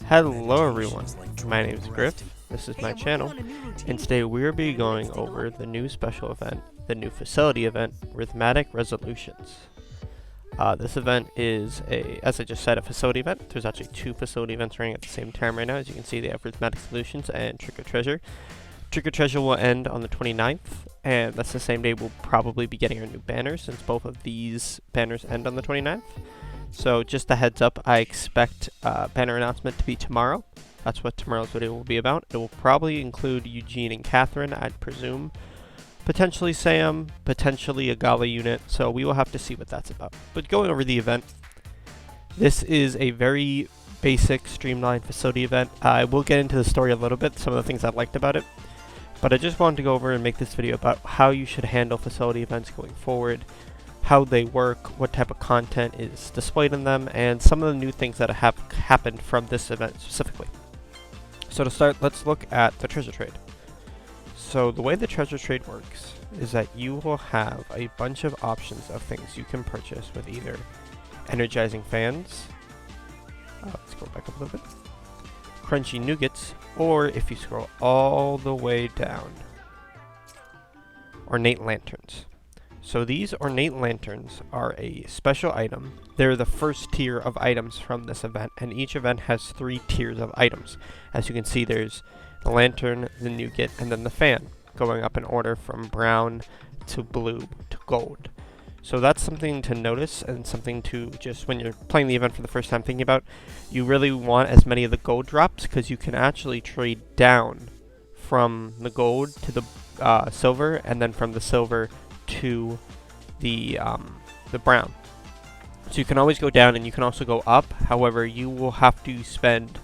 Hello everyone, my name is Griff, this is my channel, and today we will be going over the new special event, the new facility event, Rhythmic Resolutions. This event is, as I just said, a facility event. There's actually two facility events running at the same time right now. As you can see, they have Rhythmic Resolutions and Trick or Treasure. Trick or Treasure will end on the 29th, and that's the same day we'll probably be getting our new banners, since both of these banners end on the 29th. So just a heads up, I expect banner announcement to be tomorrow. That's what tomorrow's video will be about. It will probably include Eugene and Catherine, I'd presume. Potentially Sam, potentially a Gala unit, so we will have to see what that's about. But going over the event, this is a very basic, streamlined facility event. I will get into the story a little bit, some of the things I liked about it. But I just wanted to go over and make this video about how you should handle facility events going forward, how they work, what type of content is displayed in them, and some of the new things that have happened from this event specifically. So to start, let's look at the treasure trade. So the way the treasure trade works is that you will have a bunch of options of things you can purchase with either energizing fans, let's go back up a little bit, crunchy nougats, or if you scroll all the way down, ornate lanterns. So these ornate lanterns are a special item. They're the first tier of items from this event, and each event has 3 tiers of items. As you can see, there's the lantern, the nougat, and then the fan, going up in order from brown to blue to gold. So that's something to notice, and something to just, when you're playing the event for the first time, thinking about. You really want as many of the gold drops, because you can actually trade down from the gold to the silver, and then from the silver to the brown. So you can always go down, and you can also go up. However, you will have to spend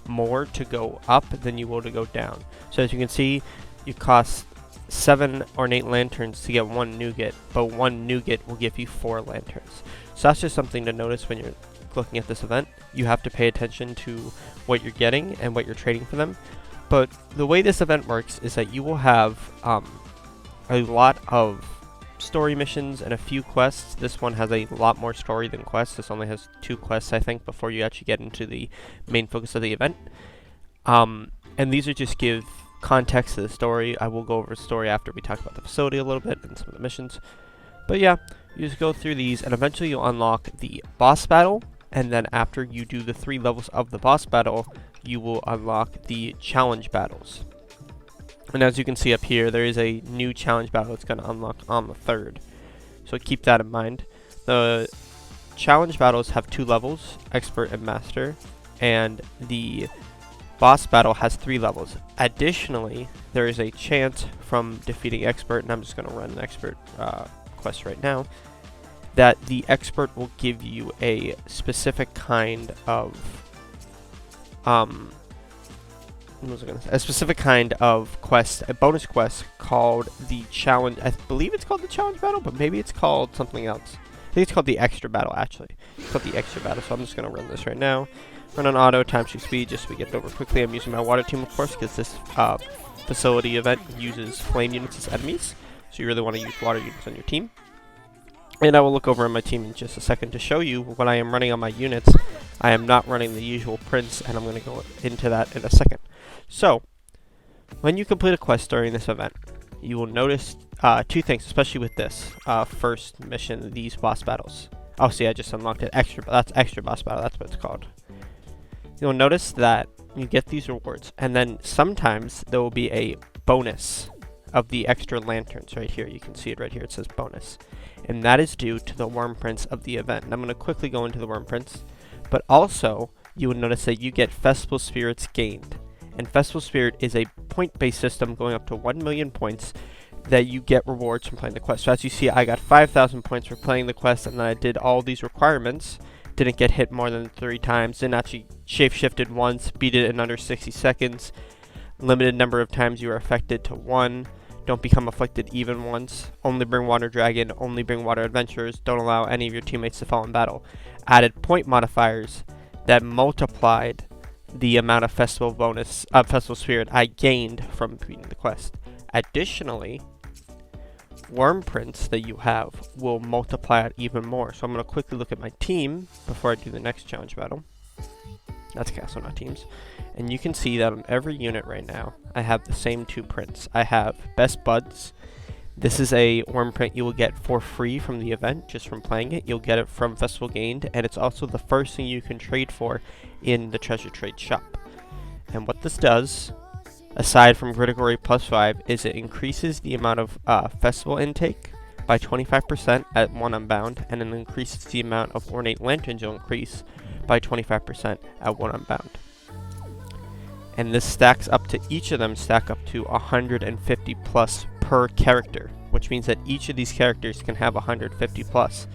more to go up than you will to go down. So as you can see, you cost 7 ornate lanterns to get 1 nougat, but 1 nougat will give you 4 lanterns. So that's just something to notice when you're looking at this event. You have to pay attention to what you're getting and what you're trading for them. But the way this event works is that you will have a lot of story missions and a few quests. This one has a lot more story than quests. This only has 2 quests, I think, before you actually get into the main focus of the event. And these are just give context to the story. I will go over the story after we talk about the facility a little bit and some of the missions. But yeah, you just go through these, and eventually you'll unlock the boss battle, and then after you do the 3 levels of the boss battle, you will unlock the challenge battles. And as you can see up here, there is a new challenge battle that's going to unlock on the 3rd. So keep that in mind. The challenge battles have 2 levels, expert and master, and the boss battle has 3 levels. Additionally, there is a chance from defeating expert, and I'm just going to run an expert quest right now, that the expert will give you a specific kind of quest, a bonus quest called the challenge. I believe it's called the challenge battle, but maybe it's called something else. I think it's called the extra battle, actually. It's called the extra battle, so I'm just going to run this right now. Run on auto, time to speed, just so we get it over quickly. I'm using my water team, of course, because this facility event uses flame units as enemies, so you really want to use water units on your team. And I will look over on my team in just a second to show you what I am running on my units. I am not running the usual prince, and I'm going to go into that in a second. So, when you complete a quest during this event, you will notice 2 things, especially with this first mission, these boss battles. Oh, see, I just unlocked it. That's extra boss battle. That's what it's called. You'll notice that you get these rewards, and then sometimes there will be a bonus of the extra lanterns right here. You can see it right here. It says bonus. And that is due to the worm prints of the event. And I'm going to quickly go into the worm prints. But also, you will notice that you get festival spirits gained. And festival spirit is a point-based system going up to 1 million points that you get rewards from playing the quest. So as you see, I got 5,000 points for playing the quest, and then I did all these requirements. Didn't get hit more than 3 times. Didn't actually shape-shifted once. Beat it in under 60 seconds. Limited number of times you are affected to 1. Don't become afflicted even once. Only bring water dragon. Only bring water adventurers. Don't allow any of your teammates to fall in battle. Added point modifiers that multiplied the amount of festival spirit I gained from completing the quest. Additionally, worm prints that you have will multiply it even more. So I'm going to quickly look at my team before I do the next challenge battle. That's castle, not teams. And you can see that on every unit right now, I have the same 2 prints. I have Best Buds. This is a worm print you will get for free from the event, just from playing it. You'll get it from Festival Gained, and it's also the first thing you can trade for in the Treasure Trade shop. And what this does, aside from critical rate +5, is it increases the amount of festival intake by 25% at 1 Unbound, and it increases the amount of Ornate Lanterns you'll increase by 25% at 1 Unbound. And this stacks up to, each of them stack up to 150 plus per character, which means that each of these characters can have 150 plus.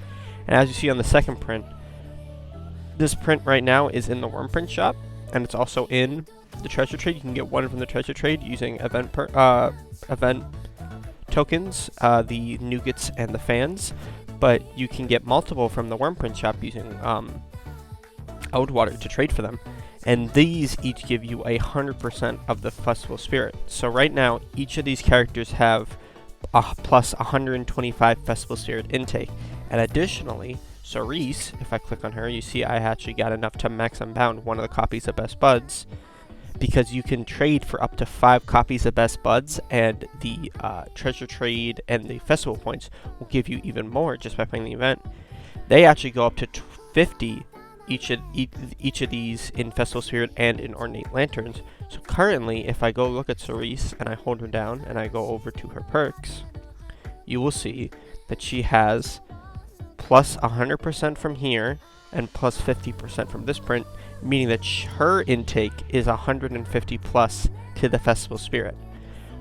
And as you see on the second print, this print right now is in the worm print shop, and it's also in the treasure trade. You can get one from the treasure trade using event tokens, the nougats and the fans, but you can get multiple from the worm print shop using Outwater to trade for them. And these each give you 100% of the festival spirit. So right now, each of these characters have plus 125 festival spirit intake. And additionally, Cerise, if I click on her, you see I actually got enough to max Unbound one of the copies of Best Buds, because you can trade for up to 5 copies of Best Buds, and the treasure trade and the festival points will give you even more just by playing the event. They actually go up to 50 each of these in Festival Spirit and in Ornate Lanterns. So currently, if I go look at Cerise and I hold her down and I go over to her perks, you will see that she has plus 100% from here and plus 50% from this print, meaning that her intake is 150 plus to the Festival Spirit.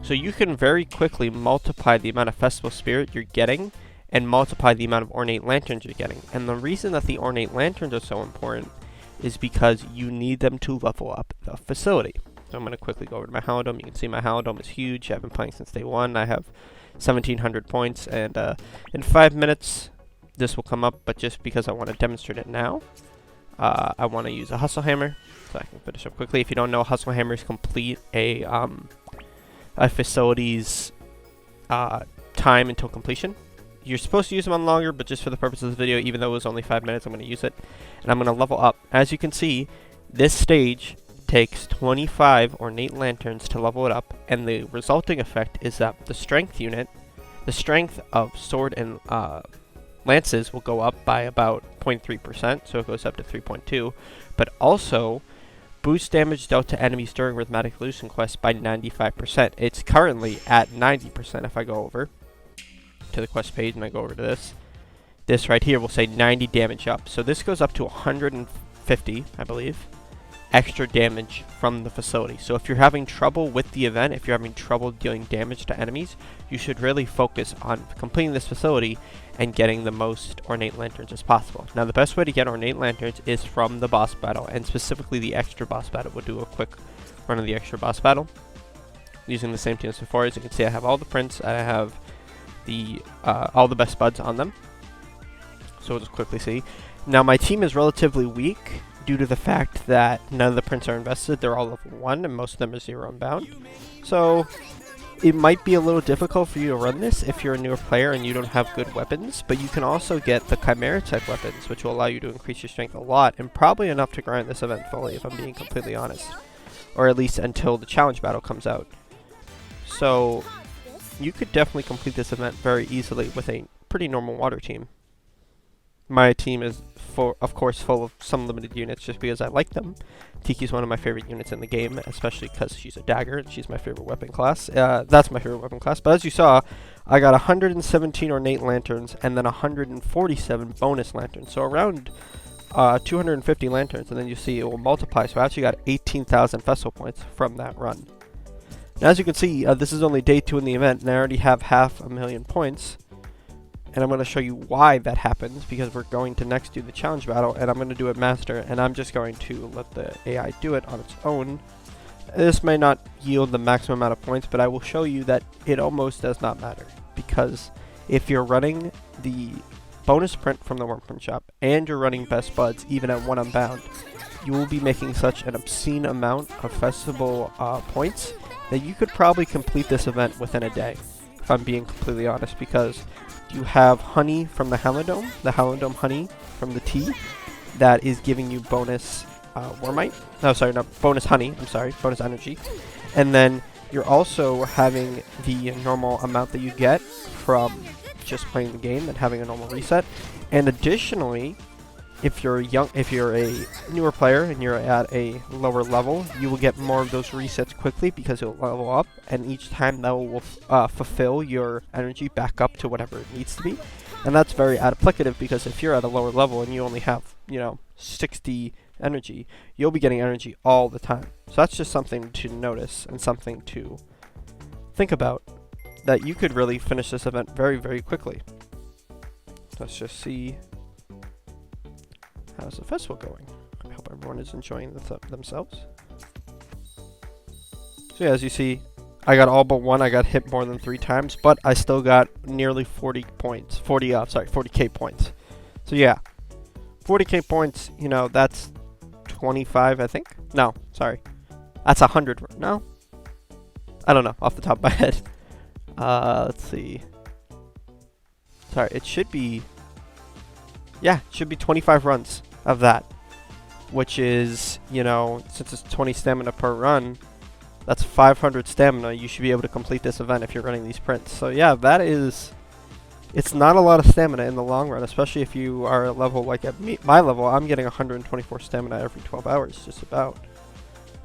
So you can very quickly multiply the amount of Festival Spirit you're getting and multiply the amount of Ornate Lanterns you're getting. And the reason that the Ornate Lanterns are so important is because you need them to level up the facility. So I'm going to quickly go over to my Halidome. You can see my Halidome is huge. I've been playing since day 1. I have 1,700 points, and in 5 minutes this will come up, but just because I want to demonstrate it now, I want to use a Hustle Hammer, so I can finish up quickly. If you don't know, Hustle Hammers complete a facility's time until completion. You're supposed to use them on longer, but just for the purpose of this video, even though it was only 5 minutes, I'm going to use it. And I'm going to level up. As you can see, this stage takes 25 Ornate Lanterns to level it up, and the resulting effect is that the strength unit, the strength of sword and lances will go up by about 0.3%, so it goes up to 3.2, but also boost damage dealt to enemies during Rhythmic Resolution quests by 95%. It's currently at 90% if I go over to the quest page and I go over to this right here will say 90 damage up. So this goes up to 150, I believe, extra damage from the facility. So if you're having trouble with the event, if you're having trouble dealing damage to enemies, you should really focus on completing this facility and getting the most Ornate Lanterns as possible. Now the best way to get Ornate Lanterns is from the boss battle, and specifically the extra boss battle. We'll do a quick run of the extra boss battle using the same team as before. As you can see, I have all the prints, I have the all the Best Buds on them. So we'll just quickly see. Now my team is relatively weak due to the fact that none of the prints are invested. They're all level 1 and most of them are 0 Unbound. So it might be a little difficult for you to run this if you're a newer player and you don't have good weapons, but you can also get the Chimera Tech weapons, which will allow you to increase your strength a lot, and probably enough to grind this event fully, if I'm being completely honest. Or at least until the challenge battle comes out. So you could definitely complete this event very easily with a pretty normal water team. My team is, of course, full of some limited units just because I like them. Tiki's one of my favorite units in the game, especially because she's a dagger and she's my favorite weapon class. That's my favorite weapon class. But as you saw, I got 117 Ornate Lanterns and then 147 bonus lanterns. So around 250 lanterns, and then you see it will multiply. So I actually got 18,000 festival points from that run. Now, as you can see, this is only day 2 in the event, and I already have 500,000 points. And I'm going to show you why that happens, because we're going to next do the challenge battle, and I'm going to do it master, and I'm just going to let the AI do it on its own. This may not yield the maximum amount of points, but I will show you that it almost does not matter, because if you're running the bonus print from the worm print shop, and you're running Best Buds, even at 1 Unbound, you will be making such an obscene amount of festival points that you could probably complete this event within a day, if I'm being completely honest, because you have honey from the Halidome honey from the tea, that is giving you bonus Warmite. No, sorry, no, bonus honey. I'm sorry, bonus energy. And then you're also having the normal amount that you get from just playing the game and having a normal reset. And additionally, if you're a newer player and you're at a lower level, you will get more of those resets quickly because it'll level up, and each time that will fulfill your energy back up to whatever it needs to be. And that's very applicative because if you're at a lower level and you only have, 60 energy, you'll be getting energy all the time. So that's just something to notice and something to think about, that you could really finish this event very, very quickly. Let's just see. How's the festival going? I hope everyone is enjoying themselves. So yeah, as you see, I got all but one. I got hit more than 3 times, but I still got nearly 40 points. 40k points. So yeah, 40k points, that's 25, I think? No, sorry. That's 100. No? I don't know, off the top of my head. Let's see. Sorry, it should be... Yeah, it should be 25 runs of that. Which is, since it's 20 stamina per run, that's 500 stamina. You should be able to complete this event if you're running these prints. So yeah, that is... It's not a lot of stamina in the long run, especially if you are at a level like at my level. I'm getting 124 stamina every 12 hours, just about.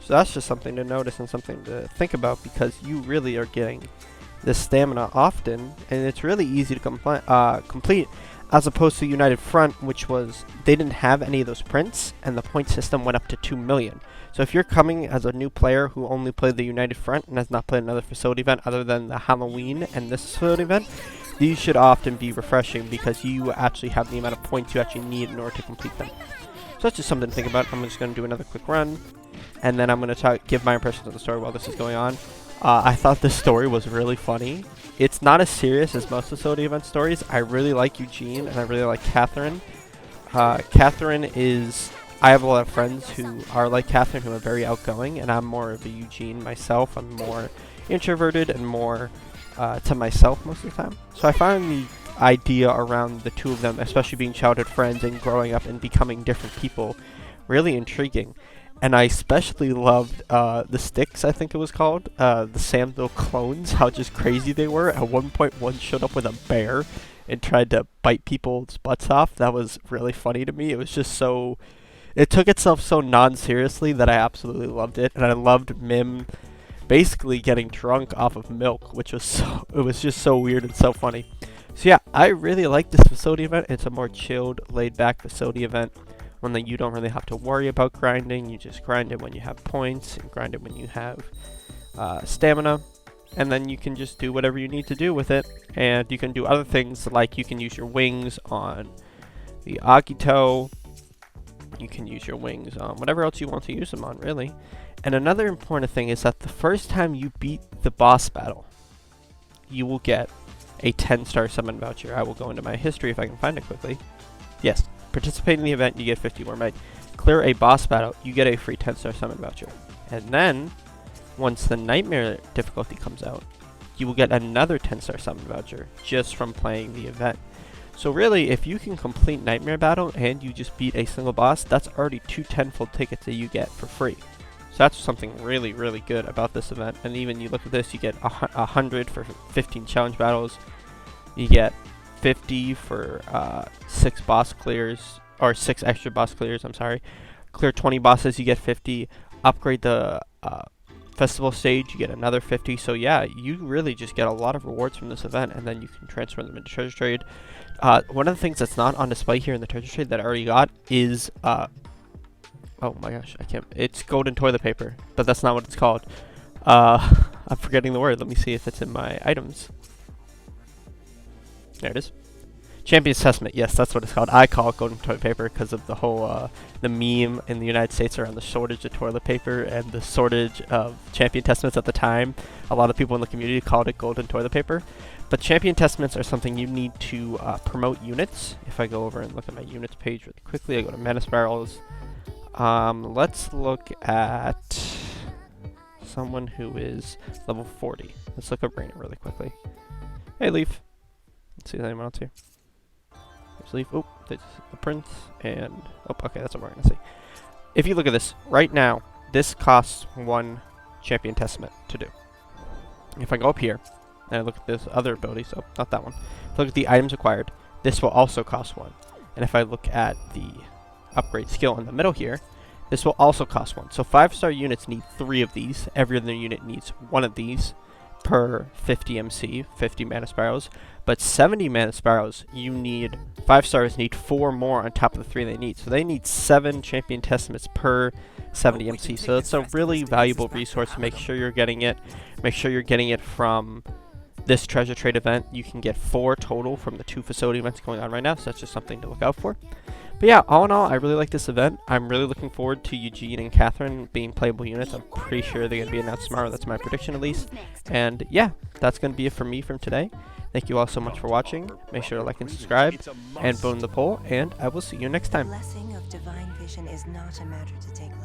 So that's just something to notice and something to think about, because you really are getting this stamina often, and it's really easy to complete, as opposed to United Front, which was, they didn't have any of those prints, and the point system went up to 2 million. So if you're coming as a new player who only played the United Front and has not played another facility event other than the Halloween and this facility event, these should often be refreshing because you actually have the amount of points you actually need in order to complete them. So that's just something to think about. I'm just going to do another quick run, and then I'm going to give my impressions of the story while this is going on. I thought this story was really funny. It's not as serious as most facility event stories. I really like Eugene, and I really like Catherine. Catherine is... I have a lot of friends who are like Catherine, who are very outgoing, and I'm more of a Eugene myself. I'm more introverted and more to myself most of the time. So I find the idea around the two of them, especially being childhood friends and growing up and becoming different people, really intriguing. And I especially loved the Sticks, I think it was called, the Sandville clones, how just crazy they were. At one point, one showed up with a bear and tried to bite people's butts off. That was really funny to me. It was just so... It took itself so non-seriously that I absolutely loved it. And I loved Mim basically getting drunk off of milk, which was so... It was just so weird and so funny. So yeah, I really like this facility event. It's a more chilled, laid-back facility event. One that you don't really have to worry about grinding. You just grind it when you have points and grind it when you have stamina, and then you can just do whatever you need to do with it. And you can do other things, like you can use your wings on the Akito. You can use your wings on whatever else you want to use them on, really. And another important thing is that the first time you beat the boss battle, you will get a 10-star summon voucher. I will go into my history if I can find it quickly. Yes. Participate in the event, you get 50 Warmite. Clear a boss battle, you get a free 10-star summon voucher. And then, once the Nightmare difficulty comes out, you will get another 10-star summon voucher just from playing the event. So really, if you can complete Nightmare battle and you just beat a single boss, that's already 2 tenfold tickets that you get for free. So that's something really, really good about this event. And even you look at this, you get 100 for 15 challenge battles. You get 50 for 6 boss clears, or 6 extra boss clears, I'm sorry. Clear 20 bosses, you get 50. Upgrade the festival stage, you get another 50. So yeah, you really just get a lot of rewards from this event, and then you can transfer them into treasure trade. One of the things that's not on display here in the treasure trade that I already got is oh my gosh, I can't, it's golden toilet paper, but that's not what it's called. I'm forgetting the word. Let me see if it's in my items. There it is. Champion's Testament. Yes, that's what it's called. I call it golden toilet paper because of the whole the meme in the United States around the shortage of toilet paper and the shortage of Champion Testaments at the time. A lot of people in the community called it golden toilet paper. But Champion Testaments are something you need to promote units. If I go over and look at my units page really quickly, I go to Menace Barrels. Let's look at someone who is level 40. Let's look up Rainer really quickly. Hey, Leaf. Let's see if anyone else here. There's Leaf. Oh, there's the Prince. And, oh, okay, that's what we're going to see. if you look at this, right now, this costs 1 Champion Testament to do. If I go up here, and I look at this other ability, so not that one. If I look at the items acquired, this will also cost 1. And if I look at the upgrade skill in the middle here, this will also cost 1. So 5-star units need 3 of these. Every other unit needs 1 of these per 50 MC, 50 mana sparrows. But 70 mana sparrows, you need 5 stars need 4 more on top of the 3 they need. So they need 7 Champion Testaments per 70 MC. So it's a really valuable resource. Make sure you're getting it. Make sure you're getting it from this treasure trade event. You can get 4 total from the 2 facility events going on right now. So that's just something to look out for. But yeah, all in all, I really like this event. I'm really looking forward to Eugene and Catherine being playable units. I'm pretty sure they're going to be announced tomorrow. That's my prediction at least. And yeah, that's going to be it for me from today. Thank you all so much for watching. Make sure to like and subscribe and vote in the poll. And I will see you next time. The blessing of divine vision is not a matter to take lightly.